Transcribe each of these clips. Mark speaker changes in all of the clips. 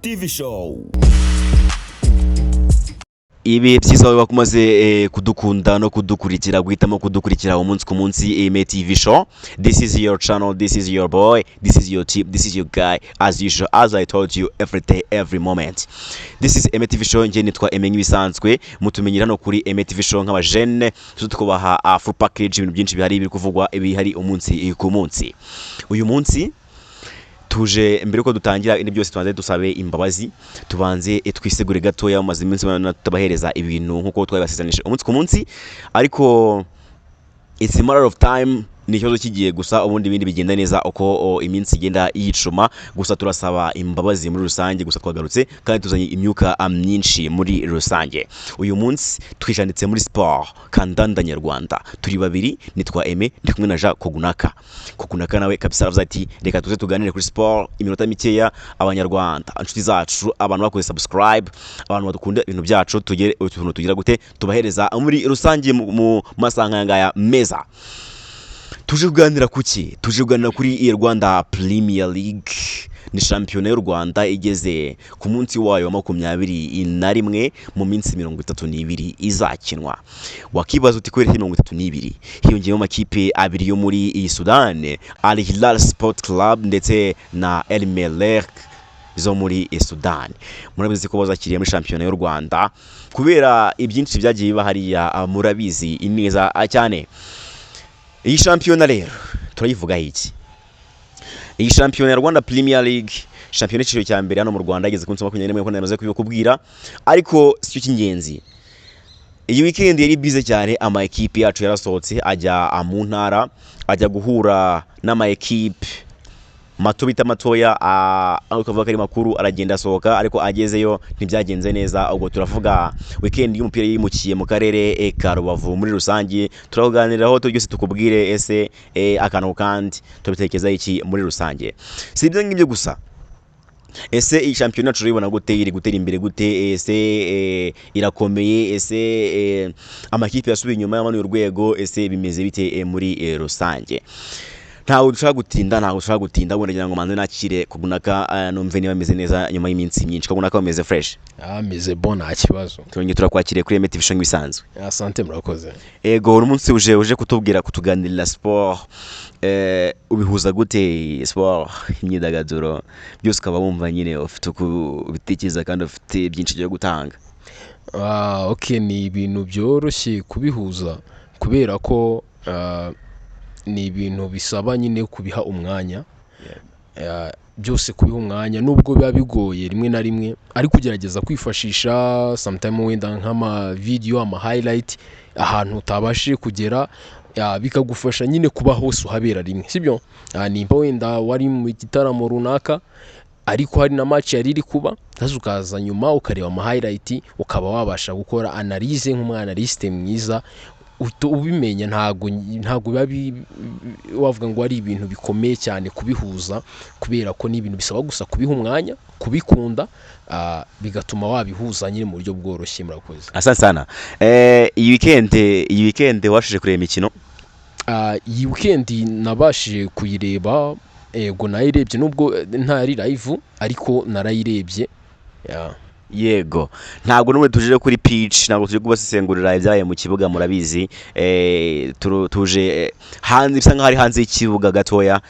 Speaker 1: TV show.
Speaker 2: Ibi byiza bakumaze kudukunda no kudukurikira guhitamo kudukurikira umunsi ku munsi Eme TV show. This is your channel, this is your boy, this is your tip, this is your guy as usual, as I told you every day every moment. This is Eme TV show, nje nitwa Eme nk'ibisanzwe mutumenyera no kuri Eme TV show nk'abajene tukubaha full package ibintu byinshi biri kuvugwa ibihari umunsi ku munsi. Uyu munsi tuje mbere ko dutangira indi byose tubanze dusabe imbabazi tubanze twisegure gatoya amaze iminsi tutabahereza ibintu nkuko twabasizanisha umunsi ku munsi, ariko it's a matter of time, ni ikibazo kigiye gusa ubundi ibindi bigenda neza uko iminsi igenda yicuma. Gusa turasaba imbabazi muri rusange, gusa twagarutse kandi tuzanye imyuka myinshi muri rusange. Uyu munsi twishanditse muri sport kandanda nyarwanda, turi babiri, nitwa Eme ndi kumwe na Jean Kogunaka nawe kabisa aravuze ati reka tuze tuganire kuri sport iminota mikeya. Abanyarwanda inshuti zacu, abantu bakoze subscribe, abantu badukunda ibintu byacu, tugere utuntu tugira gute tubahereza muri rusange mu masanga ngaya meza. Tuje kuganira kuki? Tuje kuganira kuri Rwanda Premier League, ni shampiyona y'u Rwanda igeze ku munsi wayo wa 21 mu minsi 32 izakinwa. Wakibaza uti kweri 32 hiyongeyemo amakipe abiri yo muri Sudan, Al Hilal Sport Club ndetse na El Merreikh zo muri Sudan. Murabizi ko bazakiriye muri shampiyona y'u Rwanda kubera ibyinshi byagiye biba hariya, murabizi ineza cyane. Iyi shampiyona rero turayivuga iki? Iyi shampiyona ya Rwanda Premier League, shampiyona y'iciro cya mbere hano mu Rwanda igeze ku 21 ko namaze kubikubwira, ariko sicyo cy'ingenzi. Iyi weekend yari bize cyane, ama equipe yacu yarasohotse ajya mu ntara, ajya guhura n'ama equipe mato bita matoya, ukavuga kari makuru aragenda asohoka, ariko agezeyo ntibyagenze neza. Ubwo turavuga weekend y'umupira yimukiye mu karere ka Rubavu muri rusange. Turaganiraho byose tukubwire ese akantu kandi tubitekereza iki muri rusange. Si ibyo ngibyo gusa, ese iyi shampiyona yacu uribona gute, iri gutera imbere gute, ese irakomeye, ese amakipe yasubiye inyuma y'amano y'urwego, ese bimeze bite muri rusange. Ntawe ushaka gutinda ngo ndagira ngo manze nakire Kogunaka numve niba ameze neza nyuma y'iminsi myinshi. Kogunaka ameze fresh?
Speaker 3: Ameze bon, nta kibazo.
Speaker 2: Twongeye turakwakiriye kuri Eme TV show nk'ibisanzwe.
Speaker 3: Asante, murakoze.
Speaker 2: Ego umunsi uje kutubwira kutuganirira sport, ubihuza gute sport imyidagaduro byose ukaba wumva nyine ufite kubitekereza kandi ufite byinshi byo gutanga?
Speaker 3: Okay, ni ibintu byoroshye kubihuza kubera ko ni ibintu bisaba nyine kubiha umwanya. Byose kubiha umwanya nubwo biba bigoye rimwe na rimwe, ariko kugerageza kwifashisha sometime wenda nk'ama video, ama highlight ahantu utabashije kugera, bikagufasha nyine kuba hose uhabera rimwe, sibyo? Nimba wenda wari mu gitaramo runaka ariko hari na match yari iri kuba, ukaza nyuma ukareba ama highlight, ukaba wabasha gukora analyse nk'umwanaliste mwiza, ubimenya. Ntago wavuga ngo ari ibintu bikomeye cyane kubihuza, kubera ko ni ibintu bisaba gusa kubiha umwanya, kubikunda, bigatuma wabihuza nyine mu buryo bworoshye. Murakoze.
Speaker 2: Asante sana. Iyi weekend washije kureba imikino?
Speaker 3: Iyi weekend nabashije kuyireba, ego nayirebye nubwo ntari live, ariko narayirebye.
Speaker 2: Yego, ntabwo numwe tuje kuri pitch, ntabwo tuje kubasesengurira ibyaye mu kibuga. Murabizi tuje hanze, bisa nkaho ari hanze y'ikibuga gatoya.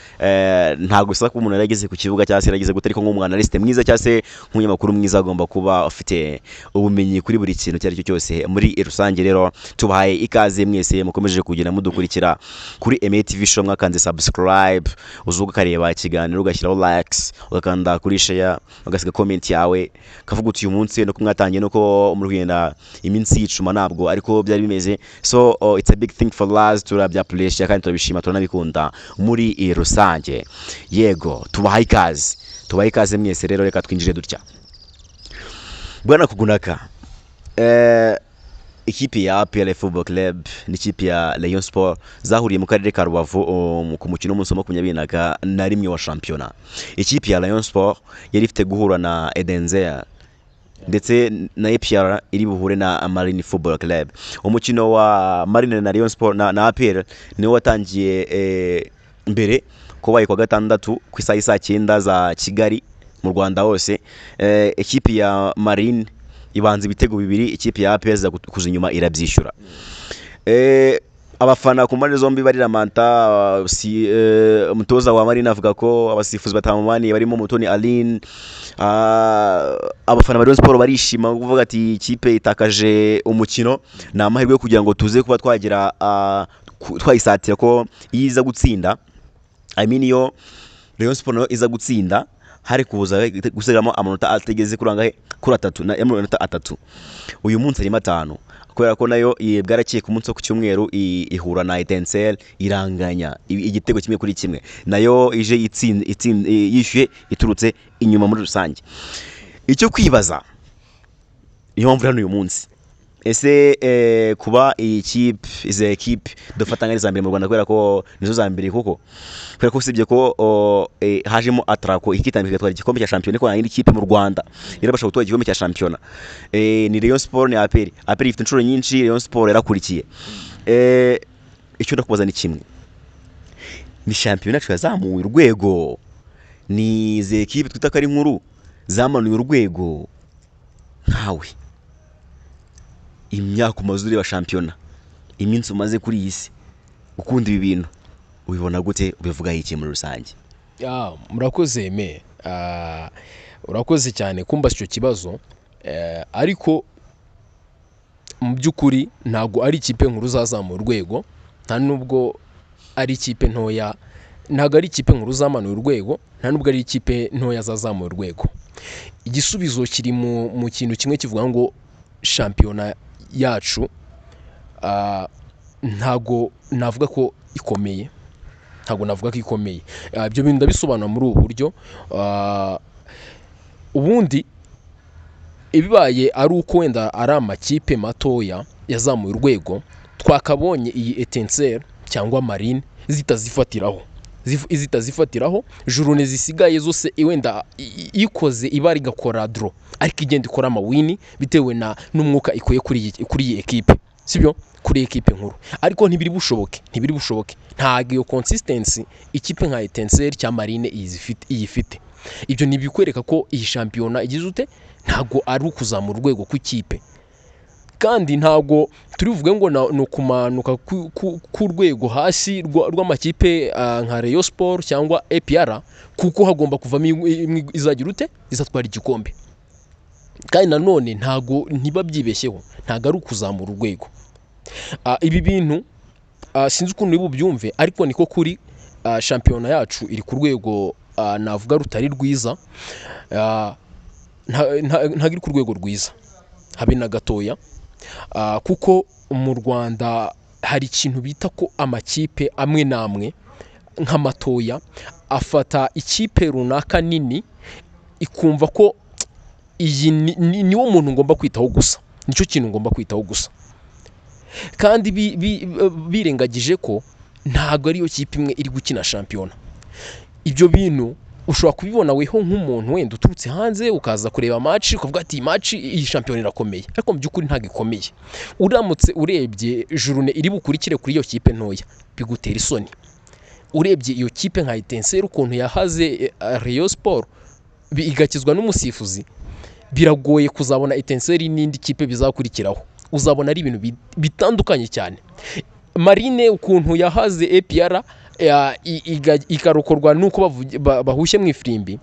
Speaker 2: Ntabwo usaba ko umuntu yarageze ku kibuga cyangwa se yarageze gute, ariko nk'umwanaliste mwiza cyangwa se nk'umunyamakuru mwiza agomba kuba ufite ubumenyi kuri buri kintu cyari cyo cyose muri rusange. Rero tubahaye ikaze mwese mukomeje kugenda mudukurikira kuri Eme TV show, mwakanze subscribe, uzuka ukareba ikiganiro, ugashyiraho likes, ugakanda kuri share, ugasiga comment yawe, kavuga uti umunsi no kumwatangiye nuko muri kugenda iminsi yicuma ntabwo ariko byari bimeze. So it's a big thing for us, turabya pleasure kandi turabishima, turanabikunda muri rusange. Yego, tubahaye ikaze mwese. Rero reka twinjire dutya. Bwana Kogunaka, ikipe ya APR Football Club n'ikipe ya Rayon Sport zahuriye mu karere ka Rubavu ku mukino w'umunsi wa 21 wa shampiyona. Ikipe ya Rayon Sport yari ifite guhura na Edenzer ndetse na APR iri buhure na Marine Football Club. Umukino wa Marine na Rayon Sport na APR niwo watangiye mbere kubaye kwa gatandatu ku isaha 9 za Kigali mu Rwanda hose. Ekipe ya Marine ibanza ibitego bibiri, ikipe ya APR kuza inyuma irabyishyura. Abafana ku mpande zombi bariramanta. Umutoza wa Marine avuga ko abasifuzi batamumaniye barimo Mutoni Aline. Abafana ba Rayon Sport barishima kuvuga ati ikipe itakaje umukino, ni amahirwe kugira ngo tuze kuba twagira twayisatira ko yiza gutsinda. I mean yo Rayon Sport no iza gutsinda hari kubuza gusigaramo amanota ategeze kuri 3. Uyu munsi ari 5 kubera ko nayo bwarakiye ku munsi wo ku cyumweru ihura na Etincelle iranganya igitego kimwe kuri kimwe, nayo ije yishyuye iturutse inyuma muri rusange. Icyo kwibaza niyo mpamvu hano uyu munsi ese kuba iyi ekipe dufatanya za mbere mu Rwanda kubera ko nizo za mbere, kubera ko usibye ko hajemo atrako ikitambika twari igikombe cya shampiyona, ko n'indi kipe mu Rwanda irabasha gutwara igikombe cya shampiyona ni Rayon Sport ni APR ifite inshuro nyinshi, Rayon Sport yarakurikiye. Icyo ndakubaza ni kimwe, ni shampiyona yazamuye urwego, ni izi ekipe twita ko ari nkuru zamanuye urwego nkawe imyaka umaze ureba shampiyona, iminsi umaze kuri iyi si, ukunda ibi bintu ubibona gute, ubivuga iki muri rusange?
Speaker 3: Murakoze urakoze cyane kumbaza icyo kibazo, ariko mu by'ukuri ntago ari ikipe nkuru zazamura urwego, nta nubwo ari ikipe ntoya, ntago ari ikipe nkuru zamanuye urwego, nta nubwo ari ikipe ntoya zazamura urwego. Igisubizo kiri mu kintu kimwe kivuga ngo shampiyona yacu ntago navuga ko ikomeye, ibyo bintu ndabisobanura muri ubu buryo. Ubundi ibibaye ari uko wenda ari amakipe matoya yazamuye urwego, twakabonye iyi Etincelle cyangwa Marine zitazifatiraho jurune zisigaye zose wenda ikoze ibari gakora draw, ariko igenda ikora amawini bitewe n'umwuka ikuye kuri iyi ekipe, sibyo, kuri ekipe nkuru. Ariko ntibiri bushoboke, ntago iyo consistency ikipe nka Etincelle cyangwa Marine iyifite. Ibyo nibikwereka ko iyi shampiyona igize ute, ntago ari ukuzamura urwego ku ikipe, kandi ntago turivuge ngo no kumanuka ku rwego hasi rw'amakipe nka Rayon Sport cyangwa APR, kuko hagomba kuvamo izagira ute, izatwara igikombe. Kandi nanone ntago ntibabyibeshyeho, ntago ari ukuzamura urwego. Ibi bintu sinzi ukuntu niba ubyumve, ariko niko kuri. Shampiyona yacu iri ku rwego navuga rutari rwiza, ntago iri ku rwego rwiza habe na gatoya, kuko mu Rwanda hari ikintu bita ko amakipe amwe n'amwe nk'amatoya afata ikipe runaka nini ikumva ko iyi niwo muntu ngomba kwitaho gusa, nicyo kintu ngomba kwitaho gusa, kandi birengagije ko ntago ariyo kipe imwe iri gukina shampiyona. Ibyo bintu ushobora kubibona weho nk'umuntu wenda uturutse hanze ukaza kureba match ukavuga ati iyi shampiyona irakomeye, ariko mu by'ukuri ntago ikomeye. Uramutse urebye jurune iri bukurikire kuri iyo kipe ntoya bigutera isoni. Urebye iyo kipe nka Etincelle ukuntu yahaze Rayon Sport igakizwa n'umusifuzi, biragoye kuzabona Etincelle n'indi kipe bizakurikiraho, uzabona ari ibintu bitandukanye cyane. Marine ukuntu yahaze APR ikarokorwa nuko bahushye mu ifirimbi,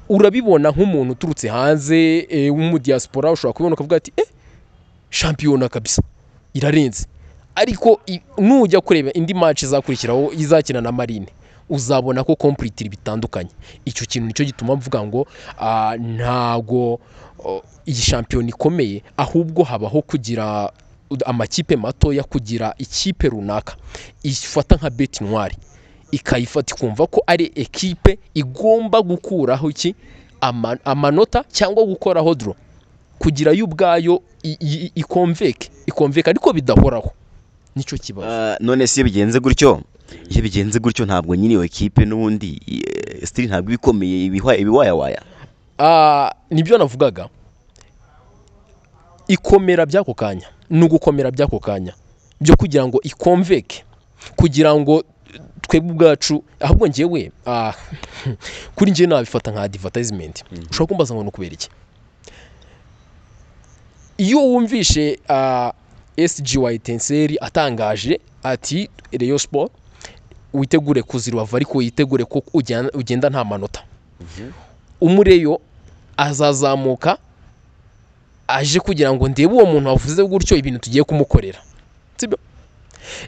Speaker 3: urabibona nk'umuntu uturutse hanze mu diaspora ushobora kubona ukavuga ati shampiyona kabisa irarenze. Ariko nujya kureba indi match izakurikiraho izakina na Marine, uzabona ko completely bitandukanye. Icyo kintu nicyo gituma mvuga ngo ntago iyi shampiyona ikomeye, ahubwo habaho kugira amakipe matoya, kugira ikipe runaka ifata nka beti ntwari, ikayifata ikumva ko ari ekipe igomba gukuraho amanota cyangwa gukoraho draw, kugira yo ubwayo ikonveke, ariko bidahoraho. Nicyo kibazo.
Speaker 2: None se bigenze gutyo ntabwo nyine iyo ekipe n'ubundi still ntabwo bikomeye ibiwaya.
Speaker 3: Nibyo navugaga, ikomera by'ako kanya n'ugukomera by'ako kanya byo kugira ngo ikonveke, kugira ngo twebwe ubwacu ahubwo njyewe kuri njye nabifata nka advertisement ushobora kumbaza ngo nukubera iki iyo wumvishe SGY Etincelle atangaje ati Rayon Sport witegure kuzirwava ariko yitegure ko ugenda nta manota umureyo azazamuka aje kugira ngo ndebe uwo muntu wavuze gutyo ibintu tugiye kumukorera sibyo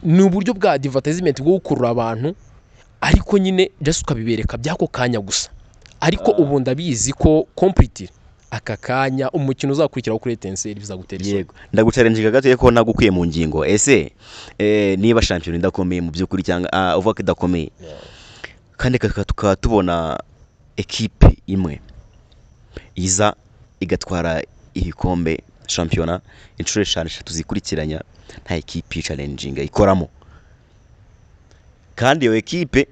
Speaker 3: ni uburyo bwa advertisement bwo gukurura abantu ariko nyine just ukabibereka byako kanya gusa ariko ubu ndabizi ko complete aka kanya umukino uzakurikiraho kuri Etincelle bizagutera isoni.
Speaker 2: Yego ndaguchallenge gato ko nagukwiye mu ngingo ese niba champion ndakomeye mu byukuri cyangwa uvuga ko idakomeye kandi tukatubona equipe imwe iza igatwara ibikombe championnat inshuro 5 tuzikurikiranya nta equipe challenging ikoramo kandi iyo equipe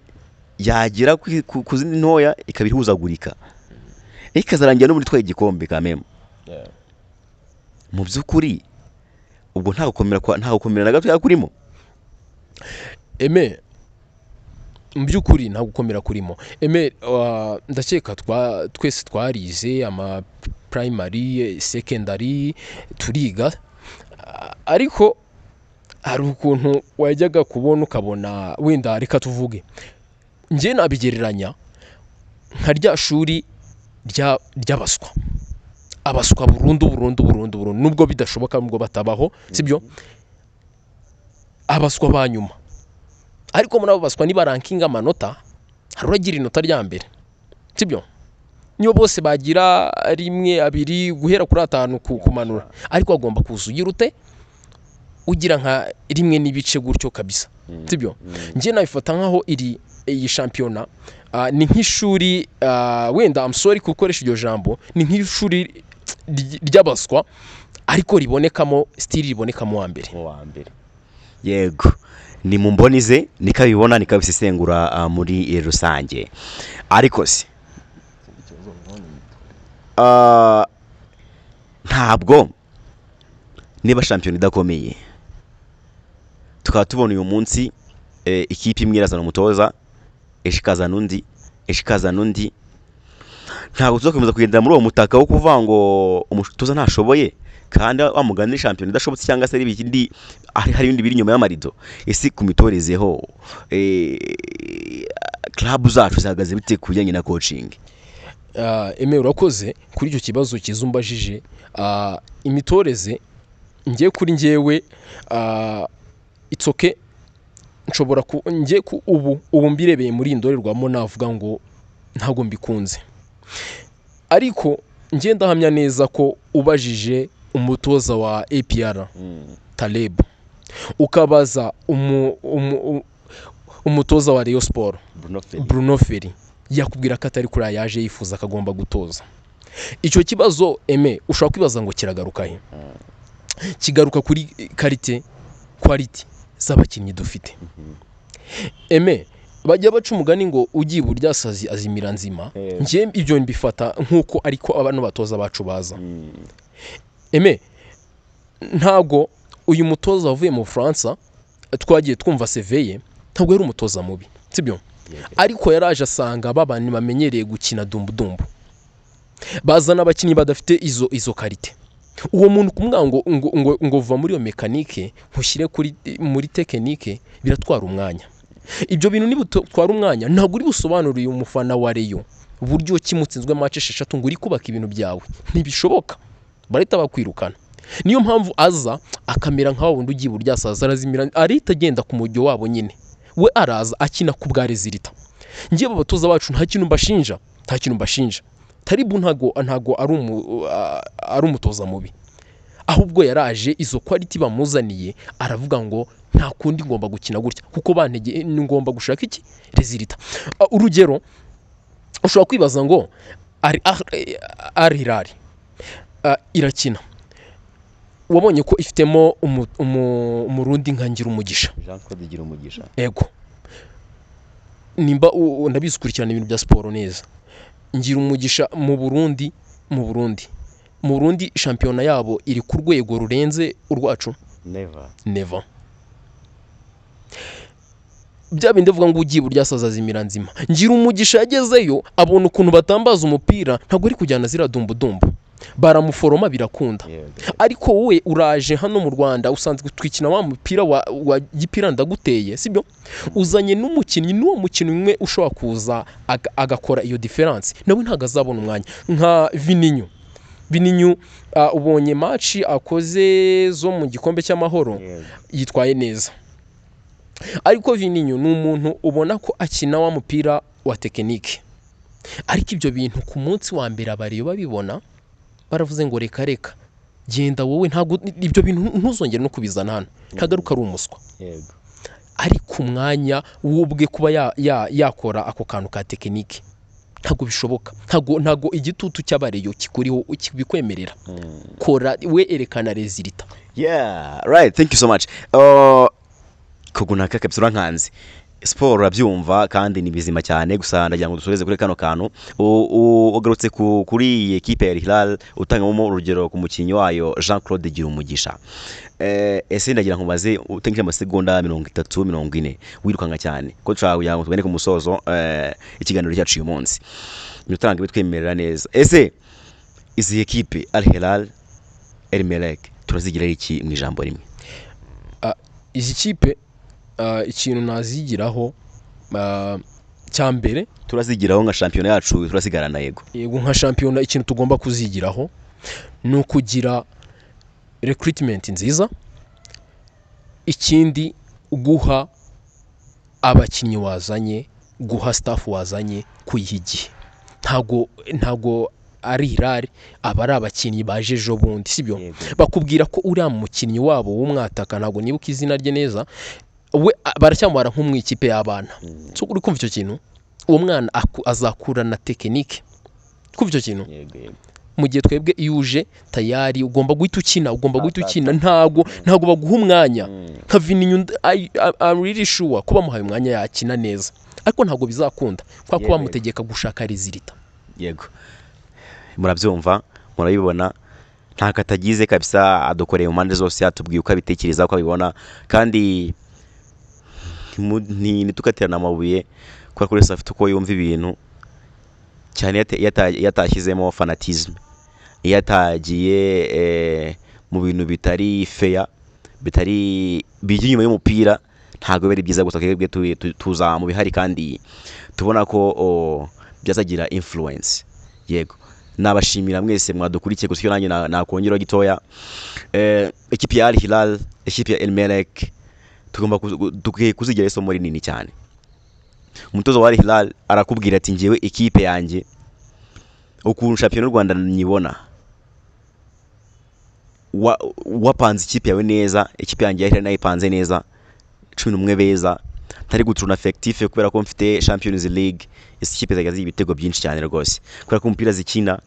Speaker 2: yagira ku zindi ntoya ikabihuzagurika ikazarangira no muri twaye igikombe kameme mu byukuri ubwo nta gukomera na gato yakurimo
Speaker 3: mu byukuri nta gukomera kurimo ndakeka twese twarize ama primary secondary turiga ariko hari ukuntu wajyaga kubona ukabona wenda reka tuvuge nje nabigereranya nka rya shuri ry'abaswa abaswa burundu nubwo bidashoboka nubwo batabaho sibyo abaswa banyuma ariko muri abo baswa niba ranking amanota haruragira inota rya mbere sibyo niyo bose bagira rimwe abiri guhera kuri 5 kumanura ariko agomba kuzugira ute ugira nka rimwe n'ibice gutyo kabisa sibyo nje nabifata nkaho iyi championnat ni nk'ishuri wenda I'm sorry kukoresha iryo jambo ni nk'ishuri ry'abaswa ariko ribonekamo style ribonekamo wa mbere
Speaker 2: yego ni mumbonize nikabibona nikabisesengura muri rusange ariko se ntabwo niba champion idakomeye tukaba tubona uyu munsi ikipe imwe irazana umutoza eshikaza nundi ntabwo tuzakomeza kugendera muri uwo mutaka wo kuvuga ngo umutoza ntashoboye kandi amugana champion idashobotse cyangwa se ibindi hari ibindi biri nyuma y'amarido ese kumitorezeho club zacu zihagaze bite kujyanye na coaching
Speaker 3: urakoze kuri icyo kibazo kizumbajije imitoreze ngiye kuri njyewe it's okay nshobora ngiye ubu mbirebeye muri indorerwamo navuga ngo ntago mbikunze ariko ngiye ndahamya neza ko ubajije umutoza wa APR Taleb ukabaza umutoza wa Rayon Sport Bruno Ferry yakubwira ko atari kuri yaje yifuza akagomba gutoza icyo kibazo ushobora kwibaza ngo kiragaruka he kigaruka kuri quality z'abakinnyi dufite bajya baca umugani ngo ugiye buryasazi azimira nzima ngiye ibyo mbifata nkuko ariko abantu batoza bacu baza ntago uyu mutoza wavuye mu France twagiye twumva seveye ntabwo yari umutoza mubi sibyo ariko yaraje asanga babandi bamenyereye gukina dumbu bazana abakinnyi badafite izo karite uwo muntu kumwa ngo uva muri iyo mekanike nkushyire muri tekinike biratwara umwanya ibyo bintu nibutwara umwanya ntabwo uri busobanuriye umufana wa Rayon uburyo kimutsinzwe match 6 ngo uri kubaka ibintu byawe ntibishoboka barita bakwirukana niyo mpamvu aza akamera nkaho wundi ugiye buryasaza arazimira arita agenda ku mujyo wabo nyine we araza akina ku bwa rezilita ngiye babatoza bacu nta kintu mbashinja Taribu ntago ari umutoza mubi ahubwo yaraje izo quality bamuzaniye aravuga ngo nta kundi ngomba gukina gutya kuko bantege ngomba gushaka iki rezilita urugero ushobora kwibaza ngo Al Hilal irakina wabonye ko ifitemo umurundi nkangira umugisha
Speaker 2: Jean Claude gira umugisha
Speaker 3: yego nimba ndabizukurikirana ibintu bya sport neza ngira umugisha mu Burundi championnat yabo iri ku rwego rurenze urwacu
Speaker 2: never
Speaker 3: bya bindi uvuga ngo ugiye burya asaza zimira nzima. Ngira umugisha yagezeyo abona ukuntu batambaza umupira, ntabwo ari kujyana zira dumbu baramuforoma birakunda. Ariko wowe uraje hano mu Rwanda usanzwe twikina wa mupira wa gipira ndaguteye, sibyo? Uzanye n'umukinnyi n'uwo mukinnyi umwe ushobora kuza agakora iyo difference, nawe ntago azabona umwanya. Nka Vininyu ubonye match akoze zo mu gikombe cy'amahoro yitwaye neza. Ariko Vininyu ni umuntu ubona ko akina wa mupira wa tekinike, ariko ibyo bintu ku munsi wa mbere abariyo babibona baravuze ngo reka genda wowe, ntago ibyo bintu ntuzongere no kubizana hano, ntagaruka ari umuswa. Ariko umwanya wubwe kuba yakora ako kantu ka tekinike ntago bishoboka, ntago igitutu cy'abariyo kikuriho kibikwemerera. Kora we, erekana resulta.
Speaker 2: Yeah, right, thank you so much. Kogunaka kabisa nkanze siporo urabyumva kandi ni bizima cyane, gusa ndagira ngo dusoreze kuri kano kantu. Ugarutse kuri equipe ya Hilal utangamo urugero ku mukinnyi wayo Jean Claude Girumugisha. Ese ndagira ngo baze utengeje amasegonda 30-40 wirukanga cyane ko twagira ngo tubene ku musozo ikiganiro cyacu uyu munsi, nyutanga bitwemerera neza. Ese izi equipe Al Hilal, El Merreikh turazigira iki mu ijambo rimwe?
Speaker 3: Izi kipe ikintu nazigiraho cyambere,
Speaker 2: turazigiraho nka champion yacu turasigarana. Yego
Speaker 3: nka champion ikintu tugomba kuzigiraho ni ukugira recruitment nziza. Ikindi guha abakinnyi wazanye, guha staff wazanye kuyihigiye. Ntago ari Hilal abari abakinnyi baje ejo bundi, sibyo? Bakubwira ko uri umukinnyi wabo w'umwataka, ntago nibuka izina rye neza, we baracyamwara nk'umwikipe y'abana. So uri kumva icyo kintu, uwo mwana azakura na tekinike. Kumva icyo kintu, mu gihe twebwe iyuje tayari ugomba guhita ukina, ntago baguha umwanya. Nka Vininyu I'm really sure kuba muhaye umwanya yakina neza, ariko ntago bizakunda kwa kuba mutegeka gushaka resulta.
Speaker 2: Yego, murabyumva, murabibona, nta katagize kabisa, adukoreye mu mpande zose, yatubwiye uko abitekereza, uko abibona, kandi nitukaterana amabuye kwa kuri afite uko yumva ibintu cyane. Yatashyizemo fanatisme, yatagiye mu bintu bitari fair, bitari bijyanye y'umupira, ntago bari byiza. Gusa twebwe tuza mu bihari kandi tubona ko byazagira influence. Yego, nabashimira mwese mwadukurikiye, gusa nanjye nakongera gitoya. Equipe ya Al Hilal, equipe ya El Merreikh tugomba kuzigira isomo rinini cyane. Umutoza wa Al Hilal arakubwira ati ngewe equipe yanjye ukuntu champion y'u Rwanda nyibona, wapanze ikipe yawe neza, ikipe yanjye yari nayipanze neza, 11 beza, ntari gutruna effective kubera ko mfite Champions League. Isi kipe zagaze ibitego byinshi cyane rwose, kubera ko umupira zikina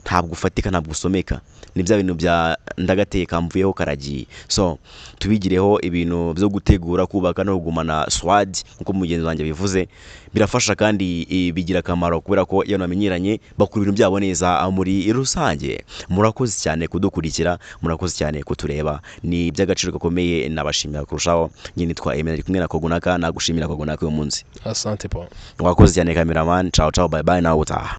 Speaker 2: ntabwo ufatika, ntabwo usomeka. Ni bya bintu bya ndagateka mvuyeho karagiye. So tubigireho ibintu byo gutegura, kubaka no kugumana swad nkuko mugenzi wanjye bivuze, birafasha kandi bigira akamaro, kubera ko iyo namenyeranye bakura ibintu byabo neza muri rusange. Murakoze cyane kudukurikira, murakoze cyane kutureba, ni by'agaciro gakomeye. Nabashimira kurushaho. Njye nitwa Emile kumwe na Kogunaka, nagushimira Kogunaka uyu munsi.
Speaker 3: Asante pa.
Speaker 2: Wakoze cyane cameraman. Ciao ciao, bye bye, nawe utaha.